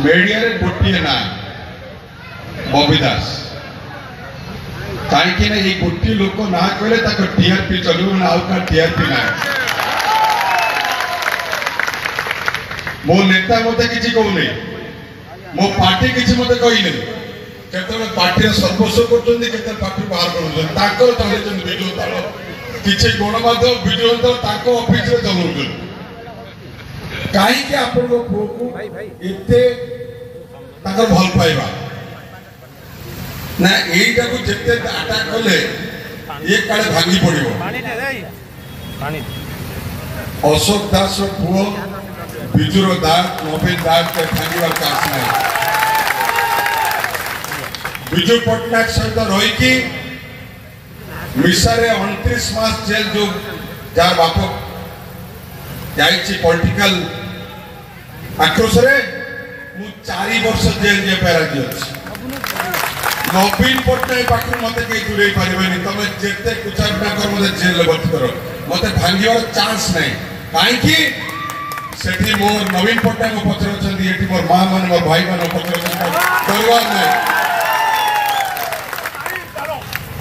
media रे गोटे ना बॉबी दास कहीं ना ये गोटे लोक ना कहले टीआरपी चलो आउ का टीआरपी ना मो नेता मत कि कहूनी मो पार्टी किसी मत कहनी केतने पार्टी सर्वस्व कर पार्टी बाहर कर चलते विजु दल किसी गणमाध्यम विजु दल ऑफिस चलाऊ कहीं आपण पुओ को एते भल पाइबा ना यहीटा को जिते अटैक कले ये काले भांगी पड़ो अशोक दास पुओ विजुर दास नवीन दास के भांगार चांस ना विजु पट्टनायक सहित रही मिसारे 29 मास जेल जो जार बाप पॉलिटिकल आक्रोश रे मु 4 वर्ष जेल जे पेराजी अछि नवीन पट्टनायक पाखु मते के दूरे पारिबेनी तमे जेते कुचारना कर मते जेल भर्ती करो मते भांगिवार चांस नै काई कि सेठी मोर नवीन पट्टनायक पत्र अछंती एठी मोर मां मन मोर भाई मन पत्र अछंती डरवार नै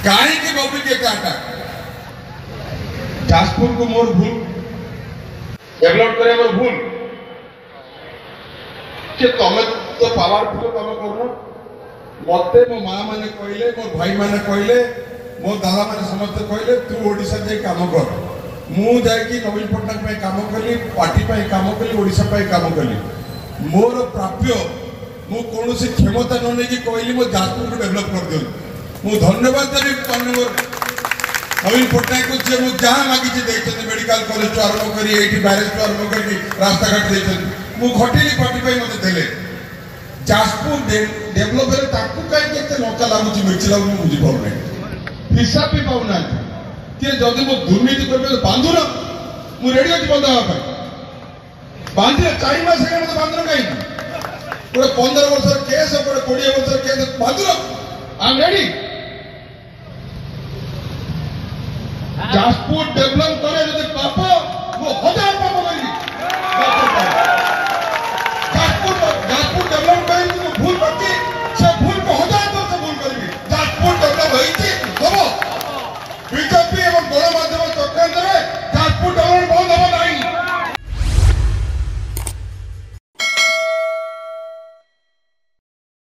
काई कि बबी के काटा जाजपुर को मोर भूल डेवलप करे मोर भूल कि तमे तो पावरफुल तमे करनो मते मो मां माने कहले मो भाई माने कहले मो दादा माने समस्त कहले तू ओडिसा जे काम कर मु जाय कि नवीन पट्टनायक पे काम करली पार्टी पे काम करली ओडिसा पे काम करली मोर प्राप्य मु कोनोसी क्षमता न नै कि कहली मो जाजपुर को डेवलप कर दियो मु धन्यवाद देबी मोर नवीन पट्टनायक को जे मु जहां मागी जे देछन मेडिकल कॉलेज तो आरंभ करी एठी बैरेज तो आरंभ करी रास्ता घाट देछन मु घटेली पार्टी पे मते देले जाजपुर डेवलप रे ताकू काई केते नौका लागुची मिर्ची लागु मुझे पाउ नै हिसाब भी पाउ नै कि जदि मो दुर्नीति करबे तो बांधु न मु रेडी अछि बंधा पे बांधे 4 मास के मते बांधु काई पूरे 15 वर्ष केस पूरे 20 वर्ष केस बांधु I am ready Jajpur develop करे जदि पाप वो 1000 पाप करी